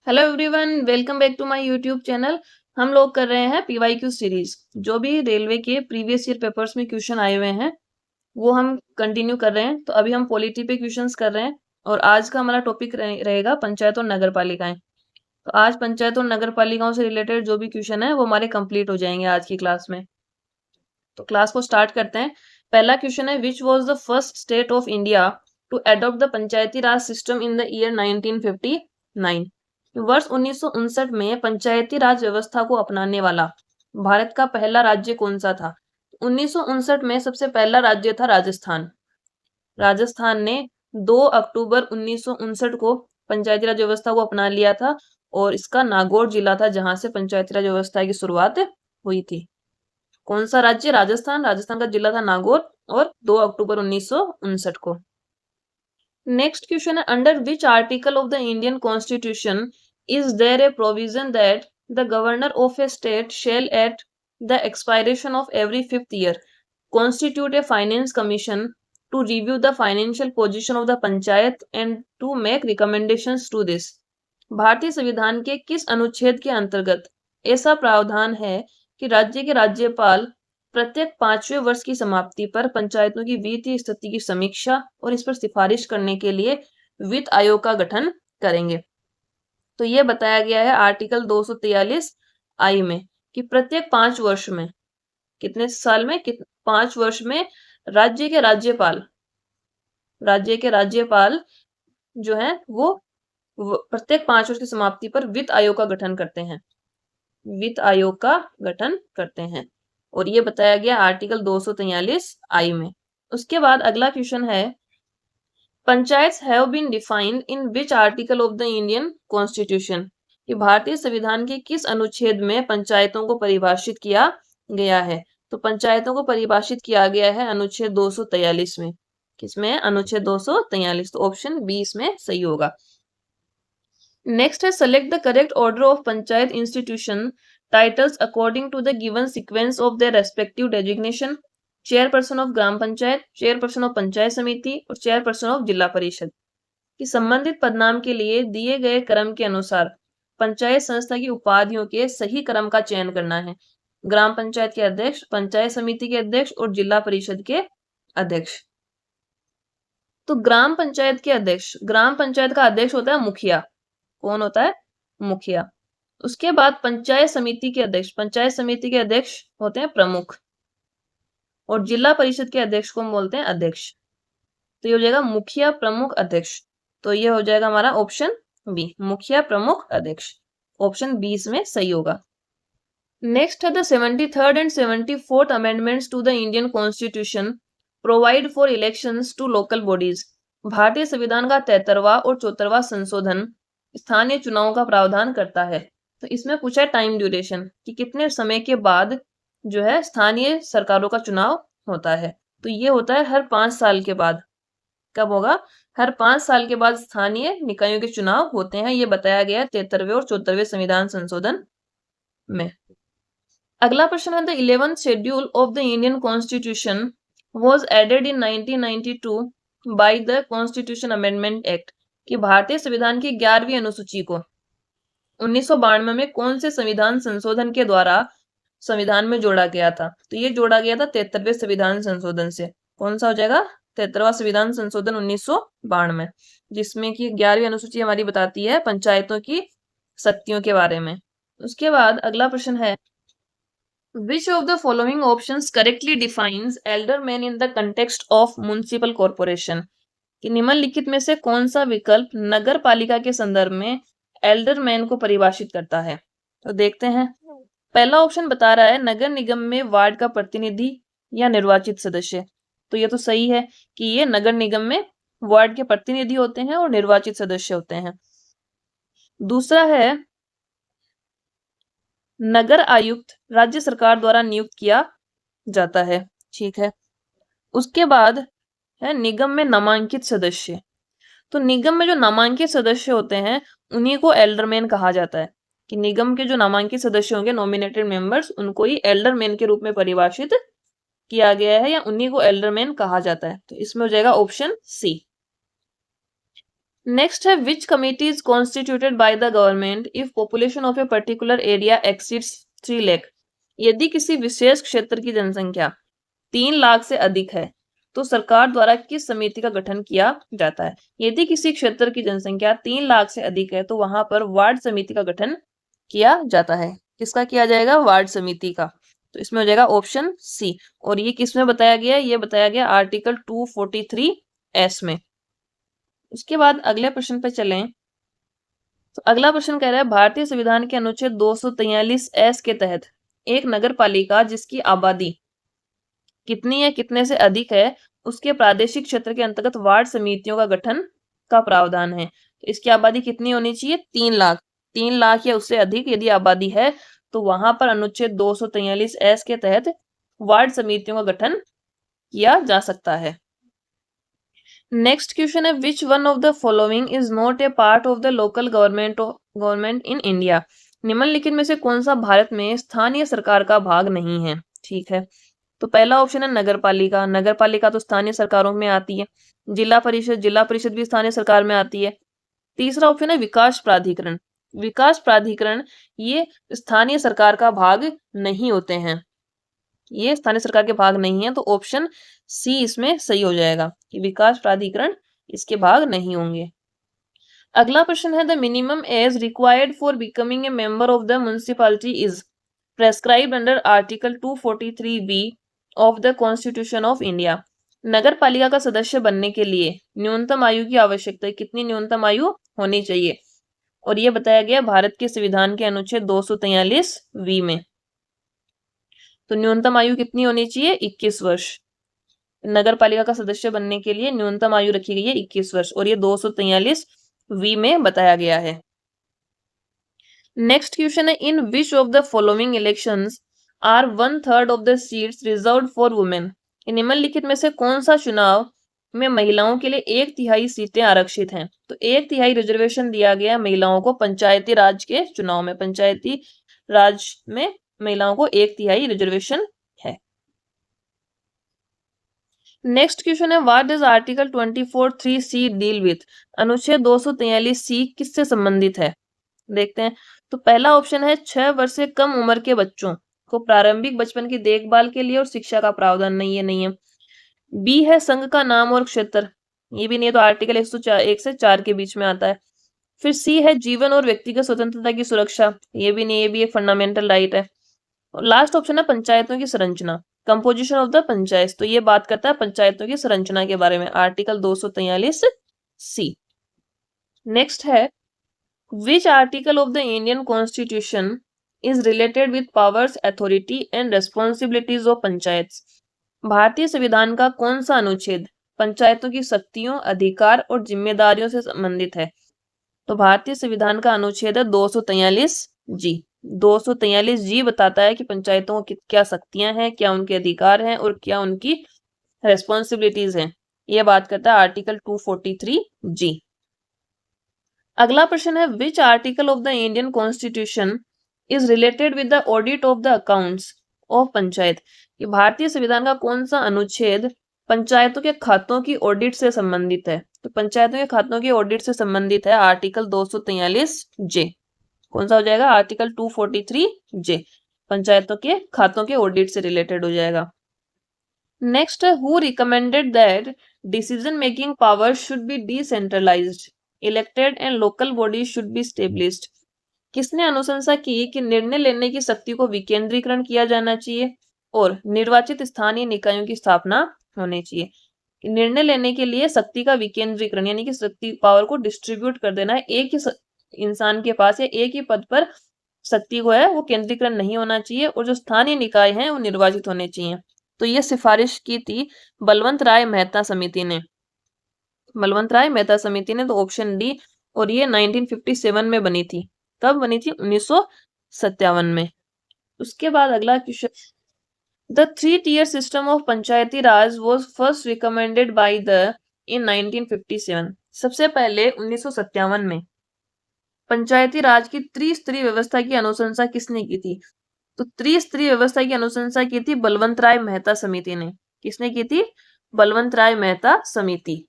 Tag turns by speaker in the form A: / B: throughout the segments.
A: Hello everyone, welcome back to my YouTube channel. हम लोग कर रहे हैं पीवाईक्यू सीरीज। जो भी रेलवे के प्रीवियस ईयर पेपर्स में क्वेश्चन आए हुए हैं वो हम कंटिन्यू कर रहे हैं। तो अभी हम पॉलिटी पे क्वेश्चंस कर रहे हैं और आज का हमारा टॉपिक रहेगा पंचायत और नगर पालिकाएं। तो आज पंचायत और नगर पालिकाओं से रिलेटेड जो भी क्वेश्चन है वो हमारे कंप्लीट हो जाएंगे आज की क्लास में। तो क्लास को स्टार्ट करते हैं। पहला क्वेश्चन है, which was the first state of India to adopt the panchayati raj system in the year 1959? वर्ष 1959 में पंचायती राज व्यवस्था को अपनाने वाला भारत का पहला राज्य कौन सा था? 1959 में सबसे पहला राज्य था राजस्थान। राजस्थान ने 2 अक्टूबर 1959 को पंचायती राज व्यवस्था को अपना लिया था और इसका नागौर जिला था जहां से पंचायती राज व्यवस्था की शुरुआत हुई थी। कौन सा राज्य? राजस्थान। राजस्थान का जिला था नागौर और 2 अक्टूबर 1959 को। नेक्स्ट क्वेश्चन है, under which article of the Indian constitution is there a provision that the governor of a state shall at the expiration of every 5th year constitute a finance commission to review the financial position of the panchayat and to make recommendations to this? भारतीय संविधान के किस अनुच्छेद के अंतर्गत ऐसा प्रावधान है कि राज्य के राज्यपाल प्रत्येक 5वें वर्ष की समाप्ति पर पंचायतों की वित्तीय स्थिति की समीक्षा और इस पर सिफारिश करने के लिए वित्त आयोग का गठन करेंगे? तो ये बताया गया है आर्टिकल 243 आई में कि प्रत्येक 5 वर्ष में, कितने साल में, 5 वर्ष में राज्य के राज्यपाल जो है वो प्रत्येक 5 वर्ष की समाप्ति पर वित्त आयोग का गठन करते हैं। वित्त आयोग का गठन करते हैं और ये बताया गया आर्टिकल 243 आई में। उसके बाद अगला क्वेश्चन है, panchayat have been defined in which article of the Indian constitution? कि भारतीय संविधान के किस अनुच्छेद में पंचायतों को परिभाषित किया गया है? तो पंचायतों को परिभाषित किया गया है अनुच्छेद 243 में। किसमें? अनुच्छेद 243। तो ऑप्शन बी इसमें सही होगा। नेक्स्ट है, select the correct order of panchayat institution titles according to the given sequence of their respective designation. Chairperson of gram panchayat, chairperson of panchayat samiti और चेयरपर्सन ऑफ जिला परिषद की संबंधित पदनाम के लिए दिए गए क्रम के अनुसार पंचायत संस्था की उपाधियों के सही क्रम का चयन करना है। ग्राम पंचायत के अध्यक्ष, पंचायत समिति के अध्यक्ष और जिला परिषद के अध्यक्ष। तो ग्राम पंचायत के अध्यक्ष, ग्राम पंचायत का अध्यक्ष होता है मुखिया। कौन होता है? मुखिया। उसके बाद पंचायत समिति के अध्यक्ष, पंचायत समिति के अध्यक्ष होते हैं प्रमुख और जिला परिषद के अध्यक्ष को हम बोलते हैं अध्यक्ष। तो ये हो जाएगा मुखिया, प्रमुख, अध्यक्ष। तो ये हो जाएगा हमारा ऑप्शन बी, मुखिया, प्रमुख, अध्यक्ष। ऑप्शन बी इसमें सही होगा। नेक्स्ट है, the 73rd and 74th amendments to the Indian constitution provide for elections to local bodies. भारतीय संविधान का 73वां और 74वां संशोधन स्थानीय चुनावों का प्रावधान करता है। तो इसमें पूछा है टाइम ड्यूरेशन कि कितने समय के बाद जो है स्थानीय सरकारों का चुनाव होता है। तो ये होता है हर 5 साल के बाद। कब होगा? हर 5 साल के बाद स्थानीय निकायों के चुनाव होते हैं। ये बताया गया है 73वें और 74वें संविधान संशोधन में। अगला प्रश्न है, the 11th schedule of the Indian constitution was added in 1992 by the constitution amendment act. कि भारतीय संविधान की 11वीं अनुसूची को 1992 में कौन से संविधान संशोधन के द्वारा संविधान में जोड़ा गया था? तो ये जोड़ा गया था 73वें संविधान संशोधन से। कौन सा हो जाएगा? 73वां संविधान संशोधन 1992, जिसमें कि 11वीं अनुसूची हमारी बताती है पंचायतों की शक्तियों के बारे में। उसके बाद अगला प्रश्न है, विच of the following options correctly defines alderman in the context of municipal corporation? कि निम्नलिखित में से कौन सा विकल्प नगर पालिका के संदर्भ में एल्डरमैन को परिभाषित करता है? तो देखते हैं। पहला ऑप्शन बता रहा है नगर निगम में वार्ड का प्रतिनिधि या निर्वाचित सदस्य। तो ये तो सही है कि ये नगर निगम में वार्ड के प्रतिनिधि होते हैं और निर्वाचित सदस्य होते हैं। दूसरा है नगर आयुक्त राज्य सरकार द्वारा नियुक्त किया जाता है। ठीक है। उसके बाद है निगम में नामांकित सदस्य। तो निगम में जो नामांकित सदस्य होते हैं उन्हीं को एल्डरमैन कहा जाता है। कि निगम के जो नामांकित सदस्य होंगे, नॉमिनेटेड मेंबर्स, उनको ही एल्डरमैन के रूप में परिभाषित किया गया है या उन्हीं को एल्डरमैन कहा जाता है। तो इसमें हो जाएगा ऑप्शन सी। नेक्स्ट है which committee is constituted by the government if population of a particular area exceeds 3 lakh. यदि किसी विशेष क्षेत्र की जनसंख्या 3 लाख से अधिक है तो सरकार द्वारा किस समिति का गठन किया जाता है। यदि किसी क्षेत्र की जनसंख्या 3 लाख से अधिक है तो वहां पर वार्ड समिति का गठन किया जाता है। किसका किया जाएगा? वार्ड समिति का। तो इसमें हो जाएगा ऑप्शन सी। और ये किसमें बताया गया? ये बताया गया आर्टिकल 243 में। उसके बाद अगले प्रश्न पे चलें। तो अगला प्रश्न कह रहा है भारतीय संविधान के अनुच्छेद 243 के तहत एक नगर पालिका जिसकी आबादी कितनी है, कितने से अधिक है, उसके प्रादेशिक क्षेत्र के अंतर्गत वार्ड समितियों का गठन का प्रावधान है। तो इसकी आबादी कितनी होनी चाहिए? 3 लाख। 3 लाख या उससे अधिक यदि आबादी है तो वहां पर अनुच्छेद 243 के तहत वार्ड समितियों का गठन किया जा सकता है। नेक्स्ट क्वेश्चन है which one of the following is not a part of the local government in India. निम्नलिखित में से कौन सा भारत में स्थानीय सरकार का भाग नहीं है? ठीक है, तो पहला ऑप्शन है नगर पालिका। नगर पालिका तो स्थानीय सरकारों में आती है। जिला परिषद भी स्थानीय सरकार में आती है। तीसरा ऑप्शन है विकास प्राधिकरण। विकास प्राधिकरण ये स्थानीय सरकार का भाग नहीं होते हैं, ये स्थानीय सरकार के भाग नहीं है। तो ऑप्शन सी इसमें सही हो जाएगा कि विकास प्राधिकरण इसके भाग नहीं होंगे। अगला प्रश्न है the minimum age required for becoming a member of the municipality is prescribed under article 243B of the constitution of India. नगर पालिका का सदस्य बनने के लिए न्यूनतम आयु की आवश्यकता है। कितनी न्यूनतम आयु होनी चाहिए? और यह बताया गया भारत के संविधान के अनुच्छेद 243B में। तो न्यूनतम आयु कितनी होनी चाहिए? 21 वर्ष। नगर पालिका का सदस्य बनने के लिए न्यूनतम आयु रखी गई है 21 वर्ष और ये 243V में बताया गया है। नेक्स्ट क्वेश्चन है in which of the following elections are 1/3 of the seats reserved for women. निम्नलिखित में से कौन सा चुनाव में महिलाओं के लिए 1/3 सीटें आरक्षित हैं? तो 1/3 रिजर्वेशन दिया गया है महिलाओं को पंचायती राज के चुनाव में। पंचायती राज में महिलाओं को 1/3 रिजर्वेशन है। नेक्स्ट क्वेश्चन है what does article 24(3)C deal with. अनुच्छेद 243C किससे संबंधित है? देखते हैं। तो पहला ऑप्शन है 6 वर्ष से कम उम्र के बच्चों को प्रारंभिक बचपन की देखभाल के लिए और शिक्षा का प्रावधान नहीं है। बी है संघ का नाम और क्षेत्र, ये भी नहीं है, तो आर्टिकल 1 से 4 के बीच में आता है। फिर सी है जीवन और व्यक्तिगत स्वतंत्रता की सुरक्षा, ये भी नहीं, ये भी एक फंडामेंटल राइट है। और लास्ट ऑप्शन है पंचायतों की संरचना, कंपोजिशन ऑफ द पंचायत, तो ये बात करता है पंचायतों की संरचना के बारे में, आर्टिकल 243C। नेक्स्ट है विच article of the Indian constitution is related with powers, authority and responsibilities of panchayat. भारतीय संविधान का कौन सा अनुच्छेद पंचायतों की शक्तियों, अधिकार और जिम्मेदारियों से संबंधित है? तो भारतीय संविधान का अनुच्छेद है 243G। 243G बताता है कि पंचायतों को क्या शक्तियां हैं, क्या उनके अधिकार हैं और क्या उनकी रेस्पॉन्सिबिलिटीज हैं। यह बात करता है आर्टिकल 243G। अगला प्रश्न है विच article of the Indian constitution is related with the audit of the accounts of panchayat. ये भारतीय संविधान का कौन सा अनुच्छेद पंचायतों के खातों की ऑडिट से संबंधित है? तो पंचायतों के खातों की ऑडिट से संबंधित है आर्टिकल 243J। कौन सा हो जाएगा? आर्टिकल 243J पंचायतों के खातों के ऑडिट से रिलेटेड हो जाएगा। नेक्स्ट है who recommended that decision making power should be decentralised, elected and local body should be established. किसने अनुशंसा की कि निर्णय लेने की शक्ति को विकेंद्रीकरण किया जाना चाहिए और निर्वाचित स्थानीय निकायों की स्थापना होनी चाहिए। निर्णय लेने के लिए शक्ति का विकेंद्रीकरण यानी कि शक्ति पावर को डिस्ट्रीब्यूट कर देना है, एक ही इंसान के पास या एक ही पद पर शक्ति को है वो केंद्रीकरण नहीं होना चाहिए और जो स्थानीय निकाय हैं वो निर्वाचित होने चाहिए। तो ये सिफारिश की थी बलवंत राय मेहता समिति ने। बलवंत राय मेहता समिति ने, तो ऑप्शन डी। और ये 1957 में बनी थी। कब बनी थी? 1957 में। उसके बाद अगला question, the 3-tier system of Panchayati Raj was first recommended by the in 1957। सबसे पहले 1957 में पंचायती राज की त्रिस्तरीय व्यवस्था की अनुशंसा किसने की थी? तो त्रिस्तरीय व्यवस्था की अनुशंसा की थी बलवंत राय मेहता समिति ने। किसने की थी? बलवंत राय मेहता समिति।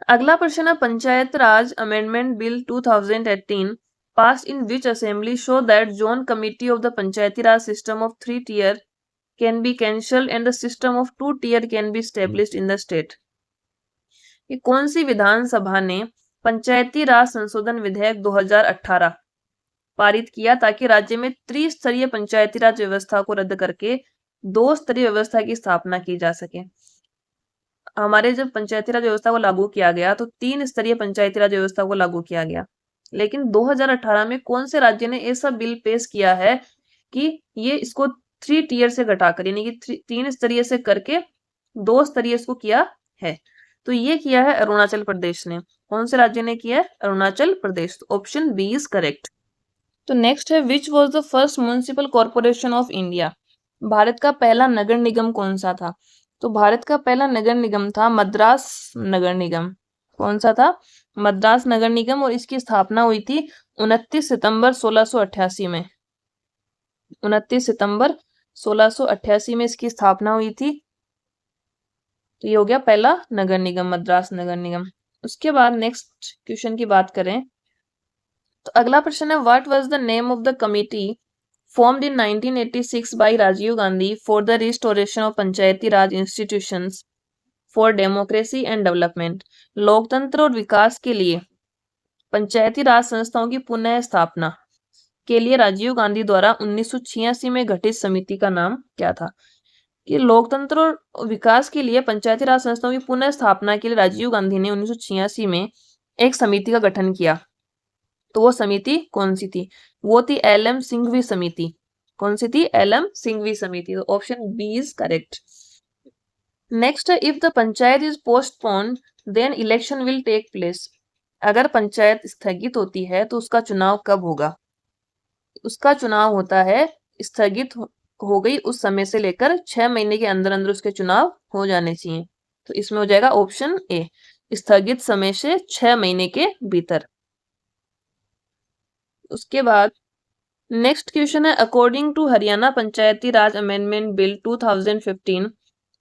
A: अगला प्रश्न है पंचायत राज amendment bill 2018 passed in which assembly show that zone committee of the Panchayati Raj system of 3 tier can be cancelled and the system of 2 tier can be established in the state. ये कौन सी विधानसभा ने पंचायती राज संशोधन विधेयक 2018 पारित किया ताकि राज्य में त्रिस्तरीय पंचायती राज व्यवस्था को रद्द करके 2 स्तरीय व्यवस्था की स्थापना की जा सके। हमारे जब पंचायती राज व्यवस्था को लागू किया गया तो 3 स्तरीय पंचायती राज व्यवस्था को लागू किया गया, लेकिन 2018 में कौन से राज्य ने ऐसा बिल पेश किया है कि ये इसको 3 टियर से घटाकर यानी कि 3 स्तरीय से करके 2 स्तरीय इसको किया है। तो ये किया है अरुणाचल प्रदेश ने। कौन से राज्य ने किया है? Arunachal Pradesh. Option B is correct. तो नेक्स्ट है which was the first municipal corporation of India. Bharat का पहला नगर निगम कौन सा था? तो भारत का पहला नगर निगम था मद्रास नगर निगम। कौन सा था? मद्रास नगर निगम। और इसकी स्थापना हुई थी 29 सितंबर 1688 में। 29 सितंबर 1688 में इसकी स्थापना हुई थी। तो ये हो गया पहला नगर निगम, मद्रास नगर निगम। उसके बाद नेक्स्ट क्वेश्चन की बात करें तो अगला प्रश्न है what was the name of the committee formed in 1986 by Rajiv Gandhi for the restoration of Panchayati Raj institutions for democracy and development. लोकतंत्र और विकास के लिए पंचायती राज संस्थाओं की पुनः स्थापना के लिए राजीव गांधी द्वारा 1986 में गठित समिति का नाम क्या था? कि लोकतंत्र और विकास के लिए पंचायती राज संस्थाओं की पुनः स्थापना के लिए राजीव गांधी ने 1986 में एक समिति का गठन किया। तो वो समिति कौन सी थी? वो थी एल.एम. सिंघवी समिति। कौन सी थी? एल.एम. सिंघवी समिति। तो option B is correct. Next है if the panchayat is postponed then election will take place. अगर पंचायत स्थगित होती है तो उसका चुनाव कब होगा? उसका चुनाव होता है स्थगित हो गई उस समय से लेकर 6 महीने के अंदर अंदर उसके चुनाव हो जाने चाहिए। तो इसमें हो जाएगा ऑप्शन ए, स्थगित समय से 6 महीने के भीतर। उसके बाद नेक्स्ट क्वेश्चन है according to Haryana panchayati raj amendment bill 2015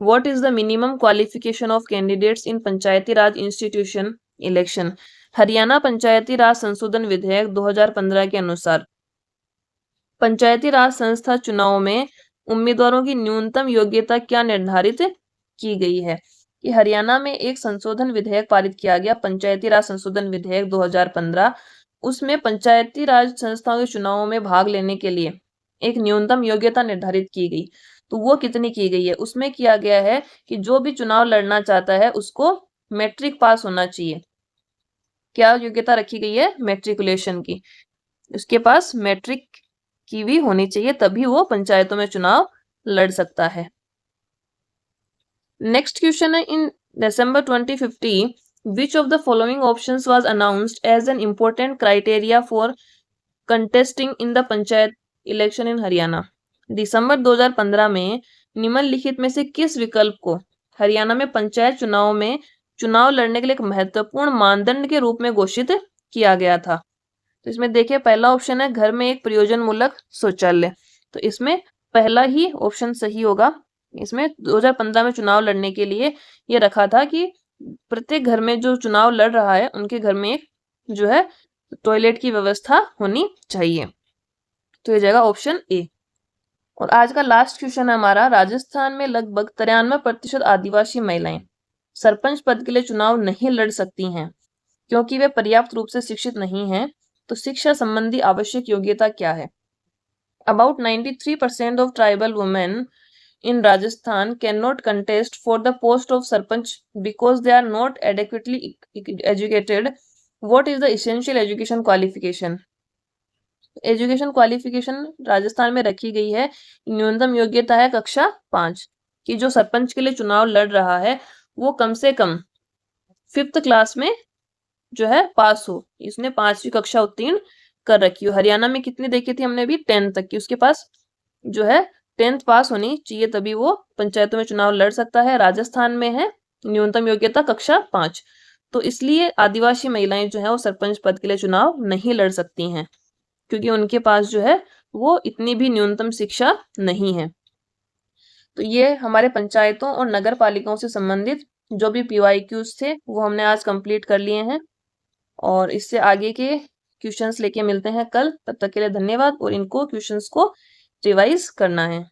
A: what is the minimum qualification of candidates in panchayati raj institution election. Haryana panchayati raj संशोधन विधेयक 2015 के अनुसार पंचायती राज संस्था चुनाव में उम्मीदवारों की न्यूनतम योग्यता क्या निर्धारित की गई है? कि हरियाणा में एक संशोधन विधेयक पारित किया गया, पंचायती राज संशोधन विधेयक 2015। उसमें पंचायती राज संस्थाओं के चुनावों में भाग लेने के लिए एक न्यूनतम योग्यता निर्धारित की गई। तो वो कितनी की गई है? उसमें किया गया है कि जो भी चुनाव लड़ना चाहता है उसको मैट्रिक पास होना चाहिए। क्या योग्यता रखी गई है? मैट्रिकुलेशन की। उसके पास मैट्रिक की भी होनी चाहिए, तभी वो पंचायतों में चुनाव लड़ सकता है। नेक्स्ट क्वेश्चन है इन December 2015 which of the following options was announced as an important criteria for contesting in the panchayat election in Haryana. दिसंबर 2015 में निम्नलिखित में से किस विकल्प को हरियाणा में पंचायत चुनाव में चुनाव लड़ने के लिए एक महत्वपूर्ण मानदंड के रूप में घोषित किया गया था? तो इसमें देखिए पहला ऑप्शन है घर में एक प्रयोजन मूलक शौचालय। तो इसमें पहला ही ऑप्शन सही होगा। इसमें 2015 में चुनाव लड़ने के लिए ये रखा था कि प्रत्येक घर में जो चुनाव लड़ रहा है उनके घर में एक जो है टॉयलेट की व्यवस्था होनी चाहिए। तो ये जाएगा ऑप्शन ए। और आज का लास्ट क्वेश्चन है हमारा राजस्थान में लगभग 93% आदिवासी महिलाएं सरपंच पद के लिए चुनाव नहीं लड़ सकती हैं क्योंकि वे पर्याप्त रूप से शिक्षित नहीं हैं। तो शिक्षा संबंधी आवश्यक योग्यता क्या है? About 93% of tribal women in Rajasthan cannot contest for the post of sarpanch because they are not adequately educated. What is the essential education qualification? Education qualification Rajasthan में रखी गई है, न्यूनतम योग्यता है कक्षा 5 कि जो सरपंच के लिए चुनाव लड़ रहा है वो कम से कम 5th क्लास में जो है पास हो, इसने 5वीं कक्षा उत्तीर्ण कर रखी हो। हरियाणा में कितनी देखी थी हमने अभी? 10th तक की, उसके पास जो है 10th पास होनी चाहिए तभी वो पंचायतों में चुनाव लड़ सकता है। राजस्थान में है न्यूनतम योग्यता कक्षा 5। तो इसलिए आदिवासी महिलाएं जो है वो सरपंच पद के लिए चुनाव नहीं लड़ सकती हैं क्योंकि उनके पास जो है वो इतनी भी न्यूनतम शिक्षा नहीं है। तो ये हमारे पंचायतों और नगर पालिकाओं से संबंधित जो भी PYQs थे वो हमने आज कंप्लीट कर लिए हैं और इससे आगे के क्वेश्चंस लेके मिलते हैं कल। तब तक के लिए धन्यवाद और इनको क्वेश्चंस को रिवाइज करना है।